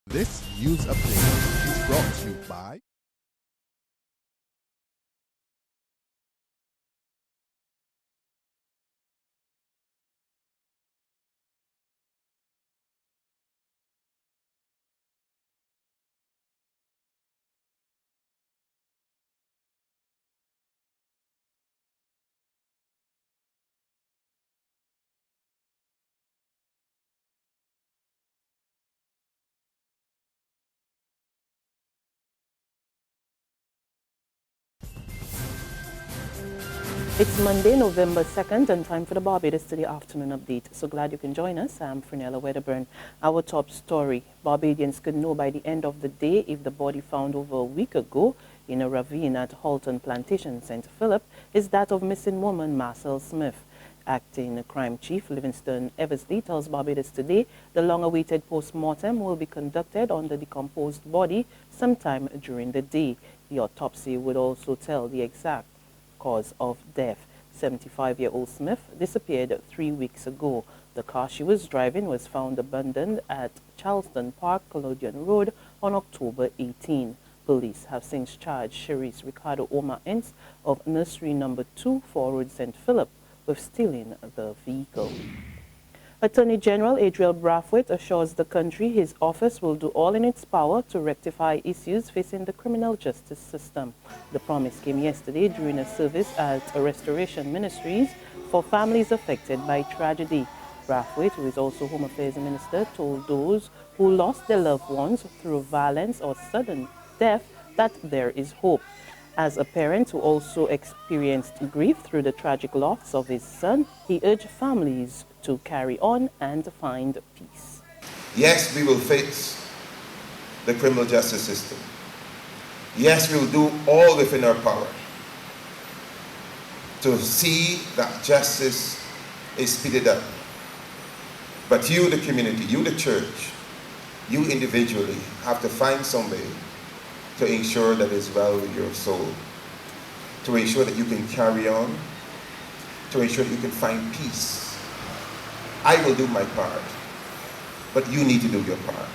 This news update is brought to you by It's Monday, November 2nd, and time for the Barbados Today afternoon update. So glad you can join us. I'm Frenella Wedderburn. Our top story: Barbadians could know by the end of the day if the body found over a week ago in a ravine at Halton Plantation, St. Philip, is that of missing woman Marcel Smith. Acting Crime Chief Livingston Eversley tells Barbados Today the long-awaited post-mortem will be conducted on the decomposed body sometime during the day. The autopsy would also tell the exact cause of death. 75-year-old Smith disappeared 3 weeks ago. The car she was driving was found abandoned at Charleston Park, Collodion Road on October 18. Police have since charged Cherise Ricardo Omar Ince of Nursery Number 2, Forward St. Philip, with stealing the vehicle. Attorney General Adriel Brathwaite assures the country his office will do all in its power to rectify issues facing the criminal justice system. The promise came yesterday during a service at Restoration Ministries for families affected by tragedy. Brathwaite, who is also Home Affairs Minister, told those who lost their loved ones through violence or sudden death that there is hope. As a parent who also experienced grief through the tragic loss of his son, he urged families to carry on and find peace. Yes, we will fix the criminal justice system. Yes, we will do all within our power to see that justice is speeded up. But you, the community, you, the church, you individually have to find some way to ensure that it's well with your soul, to ensure that you can carry on, to ensure that you can find peace. I will do my part, but you need to do your part.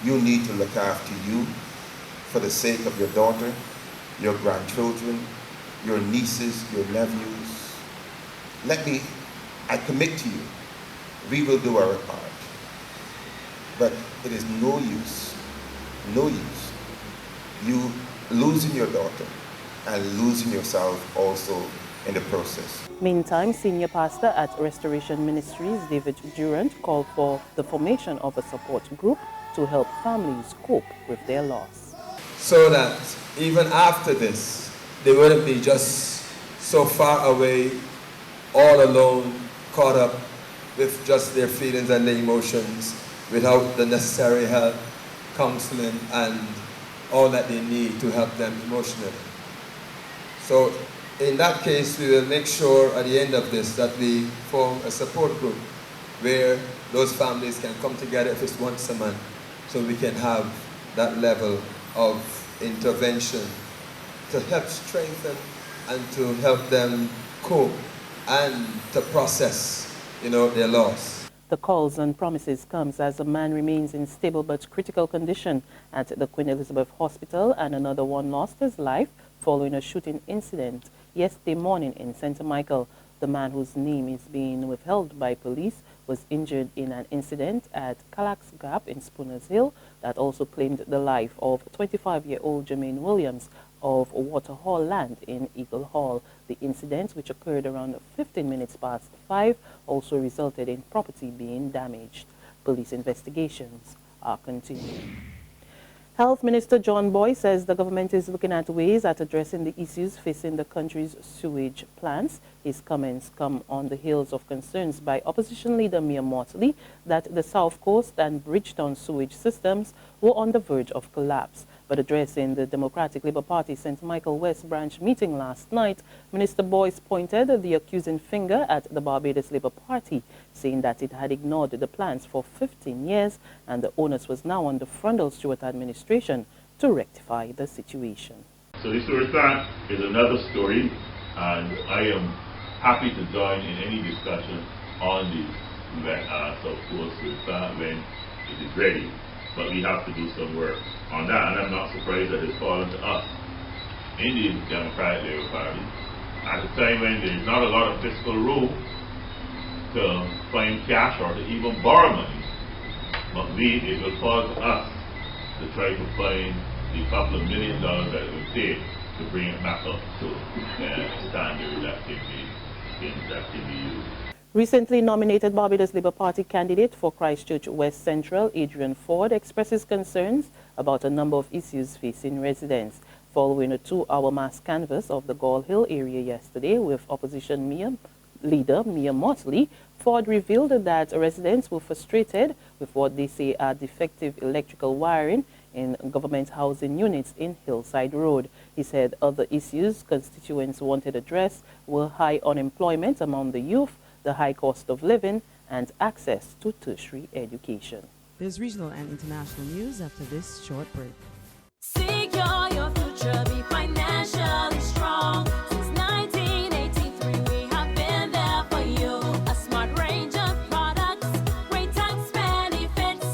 You need to look after you for the sake of your daughter, your grandchildren, your nieces, your nephews. I commit to you, we will do our part. But it is no use, you losing your daughter and losing yourself also in the process. Meantime, Senior Pastor at Restoration Ministries, David Durant, called for the formation of a support group to help families cope with their loss. So that even after this, they wouldn't be just so far away, all alone, caught up with just their feelings and their emotions, without the necessary help, counseling, and all that they need to help them emotionally. So in that case, we will make sure at the end of this that we form a support group where those families can come together if it's once a month, so we can have that level of intervention to help strengthen and to help them cope and to process, their loss. The calls and promises comes as a man remains in stable but critical condition at the Queen Elizabeth Hospital, and another one lost his life following a shooting incident yesterday morning in St. Michael. The man, whose name is being withheld by police, was injured in an incident at Calax Gap in Spooners Hill that also claimed the life of 25-year-old Jermaine Williams of Waterhall Land in Eagle Hall. The incident, which occurred around 15 minutes past 5, also resulted in property being damaged. Police investigations are continuing. Health Minister John Boy says the government is looking at ways at addressing the issues facing the country's sewage plants. His comments come on the heels of concerns by opposition leader Mia Mortley that the South Coast and Bridgetown sewage systems were on the verge of collapse. But addressing the Democratic Labour Party St. Michael West branch meeting last night, Minister Boyce pointed the accusing finger at the Barbados Labour Party, saying that it had ignored the plans for 15 years and the onus was now on the Frundle Stewart administration to rectify the situation. So this that is another story, and I am happy to join in any discussion on the South Coast when it is ready. but we have to do some work on that, and I'm not surprised that it's fallen to us in the Democratic Labour Party at a time when there's not a lot of fiscal room to find cash or to even borrow money. But it will fall to us to try to find the couple of $1 million that it would take to bring it back up to a standard that can be used. Recently nominated Barbados Labour Party candidate for Christchurch West Central, Adrian Ford, expresses concerns about a number of issues facing residents. Following a 2-hour mass canvass of the Gall Hill area yesterday with opposition leader Mia Motley, Ford revealed that residents were frustrated with what they say are defective electrical wiring in government housing units in Hillside Road. He said other issues constituents wanted addressed were high unemployment among the youth, the high cost of living, and access to tertiary education. There's regional and international news after this short break. Secure your future, be financially strong. Since 1983, we have been there for you. A smart range of products, great tax benefits.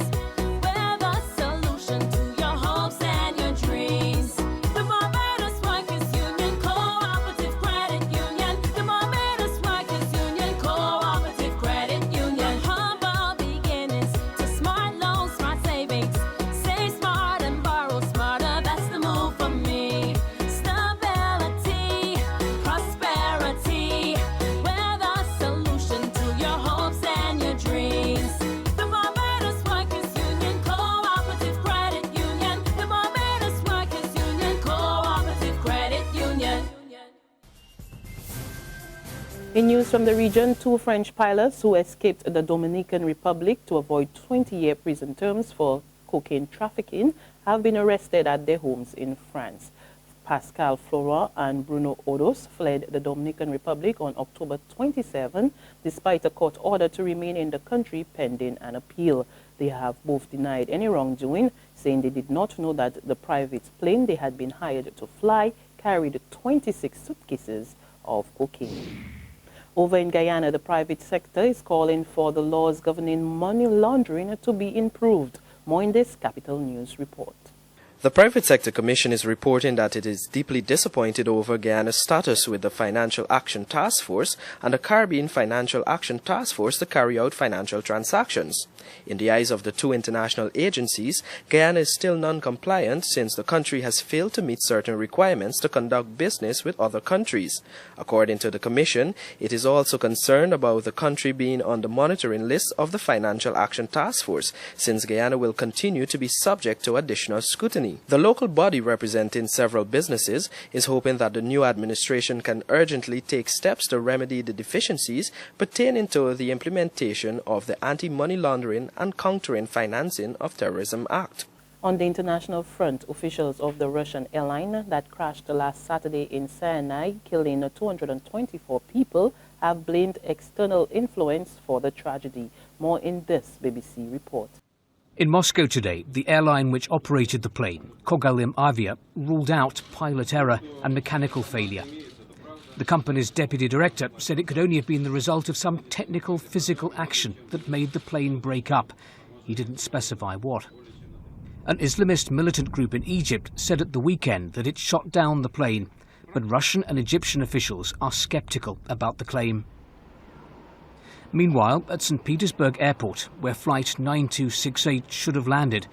We're the solution to your hopes and your dreams. The Barbados Workers Union Cooperative Credit Union. The Barbados Workers Union Cooperative Credit Union. Humble beginnings to smart loans, smart savings. Save smart and borrow smarter. That's the move for me. Stability, prosperity. We're the solution to your hopes and your dreams. The Barbados Workers Union Cooperative Credit Union. The Barbados Workers Union Cooperative Credit Union. In news from the region, 2 French pilots who escaped the Dominican Republic to avoid 20-year prison terms for cocaine trafficking have been arrested at their homes in France. Pascal Flora and Bruno Odos fled the Dominican Republic on October 27, despite a court order to remain in the country pending an appeal. They have both denied any wrongdoing, saying they did not know that the private plane they had been hired to fly carried 26 suitcases of cocaine. Over in Guyana, the private sector is calling for the laws governing money laundering to be improved. More in this Capital News report. The Private Sector Commission is reporting that it is deeply disappointed over Guyana's status with the Financial Action Task Force and the Caribbean Financial Action Task Force to carry out financial transactions. In the eyes of the 2 international agencies, Guyana is still non-compliant since the country has failed to meet certain requirements to conduct business with other countries. According to the Commission, it is also concerned about the country being on the monitoring list of the Financial Action Task Force, since Guyana will continue to be subject to additional scrutiny. The local body representing several businesses is hoping that the new administration can urgently take steps to remedy the deficiencies pertaining to the implementation of the Anti-Money Laundering and Countering Financing of Terrorism Act. On the international front, officials of the Russian airline that crashed last Saturday in Sinai, killing 224 people, have blamed external influence for the tragedy. More in this BBC report. In Moscow today, the airline which operated the plane, Kogalim Avia, ruled out pilot error and mechanical failure. The company's deputy director said it could only have been the result of some technical physical action that made the plane break up. He didn't specify what. An Islamist militant group in Egypt said at the weekend that it shot down the plane, but Russian and Egyptian officials are skeptical about the claim. Meanwhile, at St. Petersburg Airport, where Flight 9268 should have landed,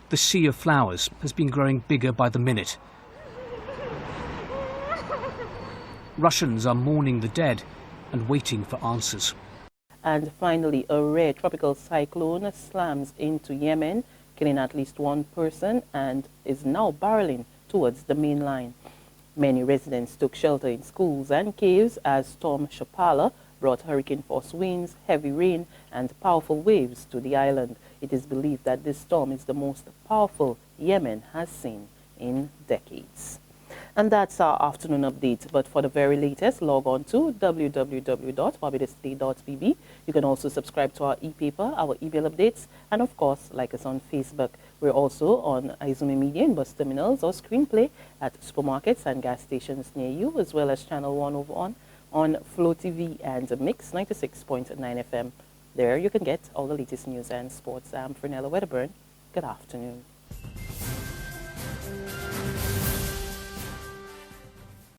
the sea of flowers has been growing bigger by the minute. Russians are mourning the dead and waiting for answers. And finally, a rare tropical cyclone slams into Yemen, killing at least 1 person and is now barreling towards the mainland. Many residents took shelter in schools and caves as Storm Shapala brought hurricane-force winds, heavy rain, and powerful waves to the island. It is believed that this storm is the most powerful Yemen has seen in decades. And that's our afternoon update. But for the very latest, log on to www.barbadosday.bb. You can also subscribe to our e-paper, our email updates, and of course, like us on Facebook. We're also on Izumi Media in bus terminals or screenplay at supermarkets and gas stations near you, as well as Channel 1 over on Flow TV and Mix 96.9 FM. There you can get all the latest news and sports. I'm Fernella Wedderburn. Good afternoon.